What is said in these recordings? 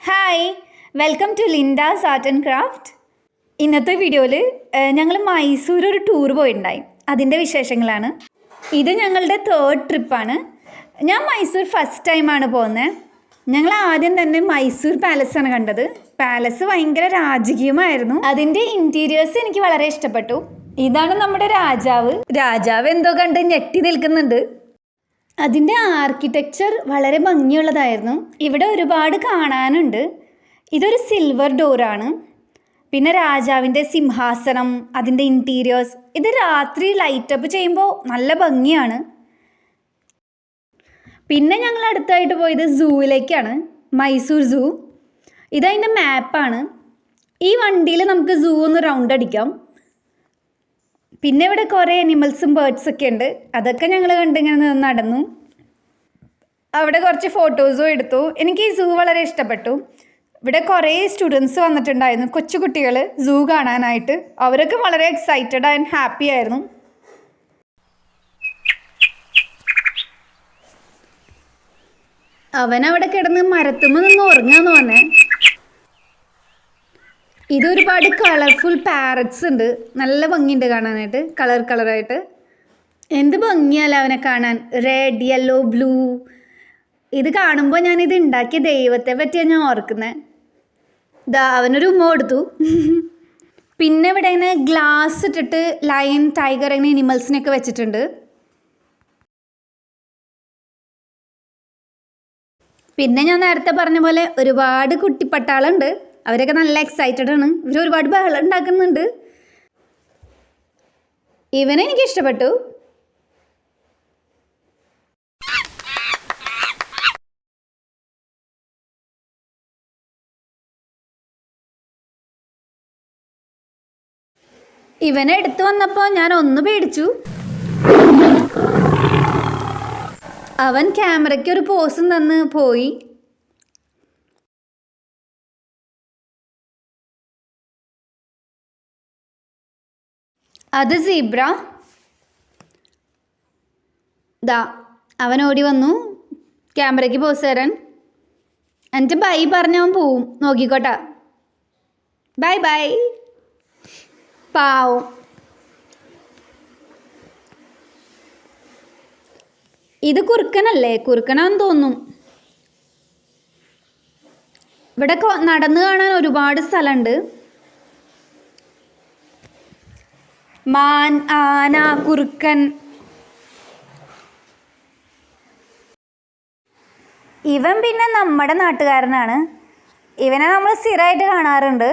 Hi, welcome to Linda's art and craft. ഇന്നത്തെ വീഡിയോയിൽ ഞങ്ങൾ മൈസൂർ ഒരു ടൂർ പോയിട്ടുണ്ടായി. അതിൻ്റെ വിശേഷങ്ങളാണ്. ഇത് ഞങ്ങളുടെ തേർഡ് ട്രിപ്പാണ്. ഞാൻ മൈസൂർ ഫസ്റ്റ് ടൈമാണ് പോകുന്നത്. ഞങ്ങൾ ആദ്യം തന്നെ മൈസൂർ പാലസാണ് കണ്ടത്. പാലസ് ഭയങ്കര രാജകീയമായിരുന്നു. അതിൻ്റെ ഇൻറ്റീരിയേഴ്സ് എനിക്ക് വളരെ ഇഷ്ടപ്പെട്ടു. ഇതാണ് നമ്മുടെ രാജാവ്. രാജാവ് എന്തോ കണ്ട് ഞെട്ടി നിൽക്കുന്നുണ്ട്. അതിൻ്റെ ആർക്കിടെക്ചർ വളരെ ഭംഗിയുള്ളതായിരുന്നു. ഇവിടെ ഒരുപാട് കാണാനുണ്ട്. ഇതൊരു സിൽവർ ഡോറാണ്. പിന്നെ രാജാവിൻ്റെ സിംഹാസനം, അതിൻ്റെ ഇൻറ്റീരിയേഴ്സ്, ഇത് രാത്രി ലൈറ്റപ്പ് ചെയ്യുമ്പോൾ നല്ല ഭംഗിയാണ്. പിന്നെ ഞങ്ങൾ അടുത്തായിട്ട് പോയത് സൂവിലേക്കാണ്, മൈസൂർ സൂ. ഇതതിൻ്റെ മാപ്പാണ്. ഈ വണ്ടിയിൽ നമുക്ക് സൂ ഒന്ന് റൗണ്ട് അടിക്കാം. പിന്നെ ഇവിടെ കുറേ അനിമൽസും ബേർഡ്സൊക്കെ ഉണ്ട്. അതൊക്കെ ഞങ്ങൾ കണ്ടിങ്ങനെ നടന്നു. അവിടെ കുറച്ച് ഫോട്ടോസും എടുത്തു. എനിക്ക് ഈ സൂ വളരെ ഇഷ്ടപ്പെട്ടു. ഇവിടെ കുറേ സ്റ്റുഡൻസ് വന്നിട്ടുണ്ടായിരുന്നു, കൊച്ചു കുട്ടികൾ സൂ കാണാനായിട്ട്. അവരൊക്കെ വളരെ എക്സൈറ്റഡ് ആൻഡ് ഹാപ്പി ആയിരുന്നു. അവനവിടെ കിടന്ന് മരത്തുമ്പോൾ നിന്ന് ഉറങ്ങാന്ന് പറഞ്ഞേ. ഇതൊരുപാട് കളർഫുൾ പാരറ്റ്സ് ഉണ്ട്. നല്ല ഭംഗിയുണ്ട് കാണാനായിട്ട്, കളറായിട്ട്. എന്ത് ഭംഗിയല്ല അവനെ കാണാൻ. Red, yellow, blue. ഇത് കാണുമ്പോൾ ഞാനിത് ഉണ്ടാക്കിയ ദൈവത്തെ പറ്റിയാണ് ഞാൻ ഓർക്കുന്നത്. അവനൊരു ഉമ്മ കൊടുത്തു. പിന്നെ ഇവിടെ ഇങ്ങനെ ഗ്ലാസ് ഇട്ടിട്ട് ലയൺ, ടൈഗർ അങ്ങനെ അനിമൽസിനൊക്കെ വെച്ചിട്ടുണ്ട്. പിന്നെ ഞാൻ നേരത്തെ പറഞ്ഞ പോലെ ഒരുപാട് കുട്ടിപ്പട്ടാളുണ്ട്. അവരൊക്കെ നല്ല എക്സൈറ്റഡ് ആണ്. ഇവർ ഒരുപാട് ബഹളം ഉണ്ടാക്കുന്നുണ്ട്. ഇവനെ എനിക്ക് ഇഷ്ടപ്പെട്ടു. ഇവനെ എടുത്തു വന്നപ്പോൾ ഞാൻ ഒന്ന് പേടിച്ചു. അവൻ ക്യാമറയ്ക്ക് ഒരു പോസും തന്ന് പോയി. അത് സീബ്ര. അവൻ ഓടി വന്നു ക്യാമറയ്ക്ക് പോസ് തരാൻ. എന്നിട്ട് ബൈ പറഞ്ഞവൻ പോവും. നോക്കിക്കോട്ടാ, ബൈ ബൈ. പാവം. ഇത് കുറുക്കനല്ലേ? കുറുക്കനാന്ന് തോന്നും. ഇവിടെ നടന്നു കാണാൻ ഒരുപാട് സ്ഥലമുണ്ട്. മാൻ, ആന, കുറുക്കൻ. ഇവൻ പിന്നെ നമ്മുടെ നാട്ടുകാരനാണ്. ഇവനെ നമ്മൾ സ്ഥിരമായിട്ട് കാണാറുണ്ട്.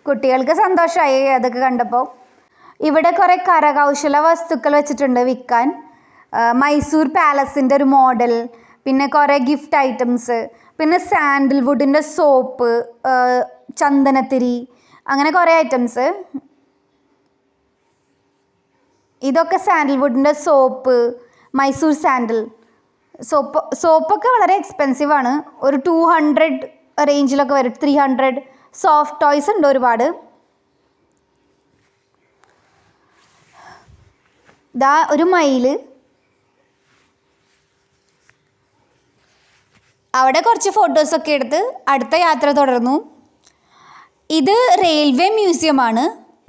കുട്ടികൾക്ക് സന്തോഷമായി അതൊക്കെ കണ്ടപ്പോൾ. ഇവിടെ കുറേ കരകൗശല വസ്തുക്കൾ വെച്ചിട്ടുണ്ട് വിൽക്കാൻ. മൈസൂർ പാലസിൻ്റെ ഒരു മോഡൽ, പിന്നെ കുറേ ഗിഫ്റ്റ് ഐറ്റംസ്, പിന്നെ സാൻഡൽവുഡിൻ്റെ സോപ്പ്, ചന്ദനത്തിരി, അങ്ങനെ കുറേ ഐറ്റംസ്. ഇതൊക്കെ സാൻഡൽവുഡിൻ്റെ സോപ്പ്, മൈസൂർ സാൻഡൽ സോപ്പൊക്കെ വളരെ എക്സ്പെൻസീവാണ്. ഒരു 200 റേഞ്ചിലൊക്കെ വരും, 300. സോഫ്റ്റ് ടോയ്സ് ഉണ്ട് ഒരുപാട്. ഒരു മയിൽ. അവിടെ കുറച്ച് ഫോട്ടോസൊക്കെ എടുത്ത് അടുത്ത യാത്ര തുടർന്നു. ഇത് റെയിൽവേ മ്യൂസിയമാണ്,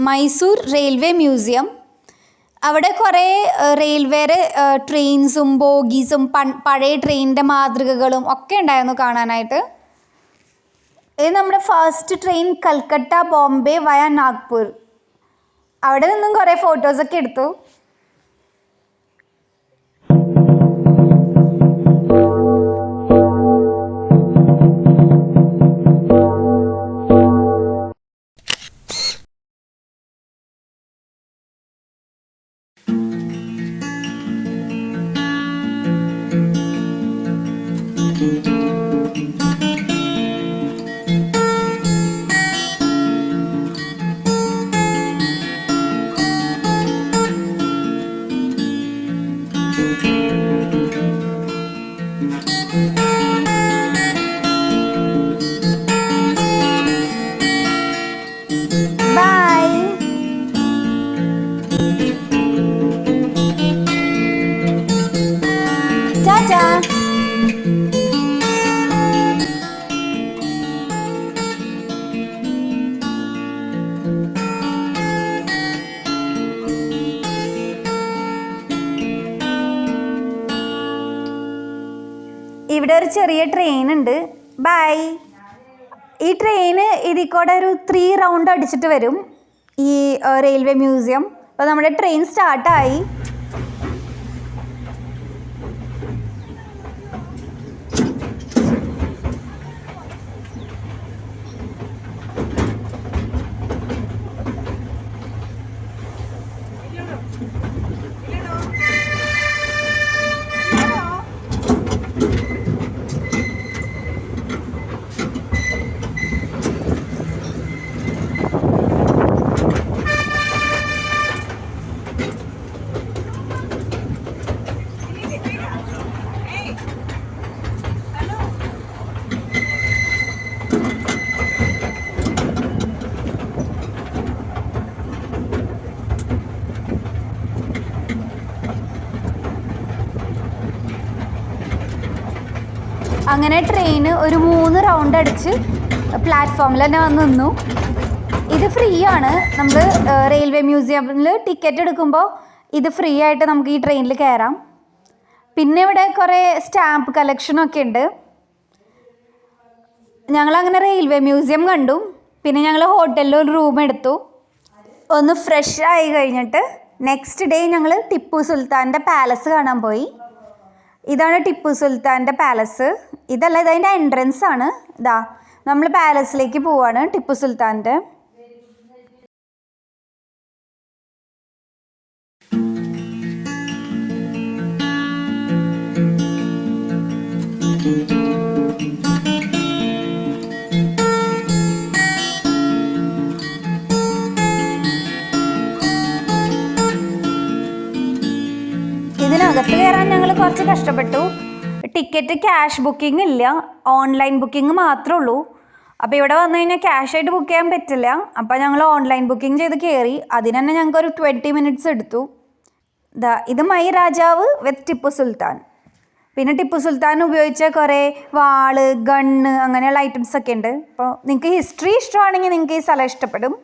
മൈസൂർ റെയിൽവേ മ്യൂസിയം. അവിടെ കുറേ റെയിൽവേയുടെ ട്രെയിൻസും ബോഗീസും പഴയ ട്രെയിനിൻ്റെ മാതൃകകളും ഒക്കെ ഉണ്ടായിരുന്നു കാണാനായിട്ട്. ഇത് നമ്മുടെ ഫസ്റ്റ് ട്രെയിൻ കൽക്കട്ട, ബോംബെ വയ നാഗ്പൂർ. അവിടെ നിന്നും കുറേ ഫോട്ടോസൊക്കെ എടുത്തു. ടാറ്റാ. ഇവിടെ ഒരു ചെറിയ ട്രെയിൻ ഉണ്ട്. ബൈ. ഈ ട്രെയിന് ഇതിൽ കൂടെ ഒരു 3 റൗണ്ട് അടിച്ചിട്ട് വരും ഈ റെയിൽവേ മ്യൂസിയം. അപ്പോൾ നമ്മുടെ ട്രെയിൻ സ്റ്റാർട്ടായി. അങ്ങനെ ട്രെയിന് ഒരു 3 റൗണ്ട് അടിച്ച് പ്ലാറ്റ്ഫോമിൽ തന്നെ വന്ന് നിന്നു. ഇത് ഫ്രീ ആണ്. നമ്മൾ റെയിൽവേ മ്യൂസിയമിൽ ടിക്കറ്റ് എടുക്കുമ്പോൾ ഇത് ഫ്രീ ആയിട്ട് നമുക്ക് ഈ ട്രെയിനിൽ കയറാം. പിന്നെ ഇവിടെ കുറേ സ്റ്റാമ്പ് കളക്ഷനൊക്കെ ഉണ്ട്. ഞങ്ങളങ്ങനെ റെയിൽവേ മ്യൂസിയം കണ്ടു. പിന്നെ ഞങ്ങൾ ഹോട്ടലിൽ ഒരു റൂം എടുത്തു. ഒന്ന് ഫ്രഷ് ആയി കഴിഞ്ഞിട്ട് നെക്സ്റ്റ് ഡേ ഞങ്ങൾ ടിപ്പു സുൽത്താൻ്റെ പാലസ് കാണാൻ പോയി. ഇതാണ് ടിപ്പു സുൽത്താൻ്റെ പാലസ്. ഇതല്ല, ഇതതിൻ്റെ എൻട്രൻസ് ആണ്. ഇതാ നമ്മൾ പാലസിലേക്ക് പോവാണ്, ടിപ്പു സുൽത്താൻ്റെ. ഇതിനകത്ത് കയറാൻ ഞങ്ങൾ കുറച്ച് കഷ്ടപ്പെട്ടു. ടിക്കറ്റ് ക്യാഷ് ബുക്കിംഗ് ഇല്ല, ഓൺലൈൻ ബുക്കിംഗ് മാത്രമേ ഉള്ളൂ. അപ്പോൾ ഇവിടെ വന്നു കഴിഞ്ഞാൽ ക്യാഷായിട്ട് ബുക്ക് ചെയ്യാൻ പറ്റില്ല. അപ്പോൾ ഞങ്ങൾ ഓൺലൈൻ ബുക്കിംഗ് ചെയ്ത് കയറി. അതിന് തന്നെ ഞങ്ങൾക്കൊരു 20 മിനിറ്റ്സ് എടുത്തു. ഇത് മൈ രാജാവ് വിത്ത് ടിപ്പു സുൽത്താൻ. പിന്നെ ടിപ്പു സുൽത്താൻ ഉപയോഗിച്ച കുറേ വാള്, ഗണ്ണ്, അങ്ങനെയുള്ള ഐറ്റംസ് ഒക്കെ ഉണ്ട്. അപ്പോൾ നിങ്ങൾക്ക് ഹിസ്റ്ററി ഇഷ്ടമാണെങ്കിൽ നിങ്ങൾക്ക് ഈ സ്ഥലം ഇഷ്ടപ്പെടും.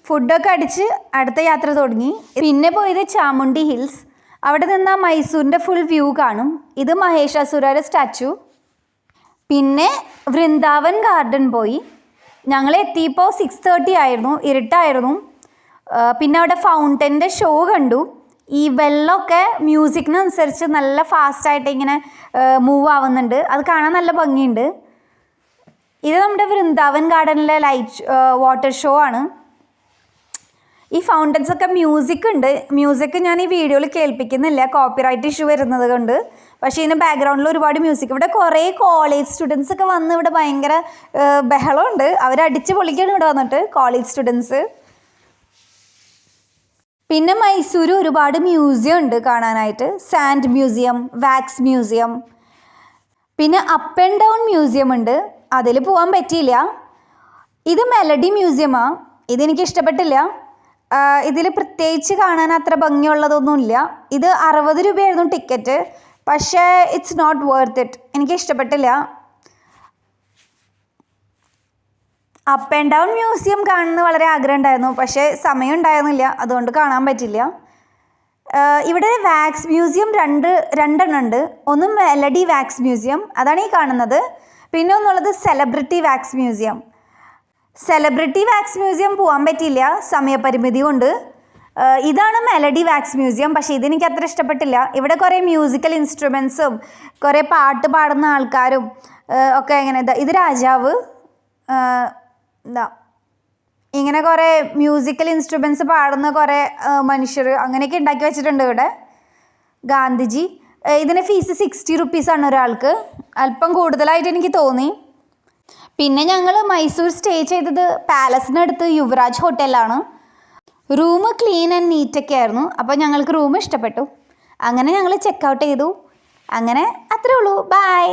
ഫുഡൊക്കെ അടിച്ച് അടുത്ത യാത്ര തുടങ്ങി. പിന്നെ പോയത് ചാമുണ്ഡി ഹിൽസ്. അവിടെ നിന്നാൽ മൈസൂരിൻ്റെ ഫുൾ വ്യൂ കാണും. ഇത് മഹേഷാസുരയുടെ സ്റ്റാച്ചു. പിന്നെ വൃന്ദാവൻ ഗാർഡൻ പോയി. ഞങ്ങൾ എത്തിയപ്പോൾ 6:30 ആയിരുന്നു, ഇരുട്ടായിരുന്നു. പിന്നെ അവിടെ ഫൗണ്ടൻ്റെ ഷോ കണ്ടു. ഈ വെള്ളമൊക്കെ മ്യൂസിക്കിനനുസരിച്ച് നല്ല ഫാസ്റ്റായിട്ട് ഇങ്ങനെ മൂവ് ആവുന്നുണ്ട്. അത് കാണാൻ നല്ല ഭംഗിയുണ്ട്. ഇത് നമ്മുടെ വൃന്ദാവൻ ഗാർഡനിലെ വാട്ടർ ഷോ ആണ്. ഈ ഫൗണ്ടൻസൊക്കെ മ്യൂസിക് ഉണ്ട്. മ്യൂസിക് ഞാൻ ഈ വീഡിയോയിൽ കേൾപ്പിക്കുന്നില്ല, കോപ്പിറൈറ്റ് ഇഷ്യൂ വരുന്നത് കൊണ്ട്. പക്ഷേ ഇതിന് ബാക്ക്ഗ്രൗണ്ടിൽ ഒരുപാട് മ്യൂസിക്. ഇവിടെ കുറേ കോളേജ് സ്റ്റുഡൻസ് ഒക്കെ വന്ന് ഇവിടെ ഭയങ്കര ബഹളമുണ്ട്. അവരടിച്ച് പൊളിക്കാണ് ഇവിടെ വന്നിട്ട്, കോളേജ് സ്റ്റുഡൻസ്. പിന്നെ മൈസൂർ ഒരുപാട് മ്യൂസിയം ഉണ്ട് കാണാനായിട്ട്. സാൻഡ് മ്യൂസിയം, വാക്സ് മ്യൂസിയം, പിന്നെ അപ്പ് ആൻഡ് ഡൗൺ മ്യൂസിയം ഉണ്ട്. അതിൽ പോകാൻ പറ്റിയില്ല. ഇത് മെലഡി മ്യൂസിയമാണ്. ഇതെനിക്ക് ഇഷ്ടപ്പെട്ടില്ല. ഇതിൽ പ്രത്യേകിച്ച് കാണാൻ അത്ര ഭംഗിയുള്ളതൊന്നുമില്ല. ഇത് 60 രൂപയായിരുന്നു ടിക്കറ്റ്. പക്ഷേ ഇറ്റ്സ് നോട്ട് വർത്ത് ഇറ്റ്. എനിക്ക് ഇഷ്ടപ്പെട്ടില്ല. അപ്പ് ആൻഡ് ഡൗൺ മ്യൂസിയം കാണുന്നത് വളരെ ആഗ്രഹം ഉണ്ടായിരുന്നു. പക്ഷേ സമയം ഉണ്ടായിരുന്നില്ല, അതുകൊണ്ട് കാണാൻ പറ്റില്ല. ഇവിടെ വാക്സ് മ്യൂസിയം രണ്ടെണ്ണം ഉണ്ട്. ഒന്ന് മെലഡി വാക്സ് മ്യൂസിയം, അതാണ് ഈ കാണുന്നത്. പിന്നെ ഒന്നുള്ളത് celebrity wax museum. Celebrity wax museum പോകാൻ പറ്റിയില്ല, സമയപരിമിതി കൊണ്ട്. ഇതാണ് മെലഡി വാക്സ് മ്യൂസിയം. പക്ഷേ ഇതെനിക്ക് അത്ര ഇഷ്ടപ്പെട്ടില്ല. ഇവിടെ കുറേ മ്യൂസിക്കൽ ഇൻസ്ട്രുമെൻസും കുറേ പാട്ട് പാടുന്ന ആൾക്കാരും ഒക്കെ ഇങ്ങനെ. ഇത് രാജാവ് ഇങ്ങനെ കുറേ മ്യൂസിക്കൽ ഇൻസ്ട്രുമെൻറ്റ്സ് പാടുന്ന കുറേ മനുഷ്യർ അങ്ങനെയൊക്കെ ഉണ്ടാക്കി വെച്ചിട്ടുണ്ട് ഇവിടെ. ഗാന്ധിജി. ഇതിന് ഫീസ് 60 റുപ്പീസാണ് ഒരാൾക്ക്. അല്പം കൂടുതലായിട്ട് എനിക്ക് തോന്നി. പിന്നെ ഞങ്ങൾ മൈസൂർ സ്റ്റേ ചെയ്തത് പാലസിനടുത്ത് യുവരാജ് ഹോട്ടലിലാണ്. റൂം ക്ലീൻ ആൻഡ് നീറ്റൊക്കെ ആയിരുന്നു. അപ്പോൾ ഞങ്ങൾക്ക് റൂം ഇഷ്ടപ്പെട്ടു. അങ്ങനെ ഞങ്ങൾ ചെക്ക് ഔട്ട് ചെയ്തു. അങ്ങനെ അത്രേ ഉള്ളൂ. ബൈ.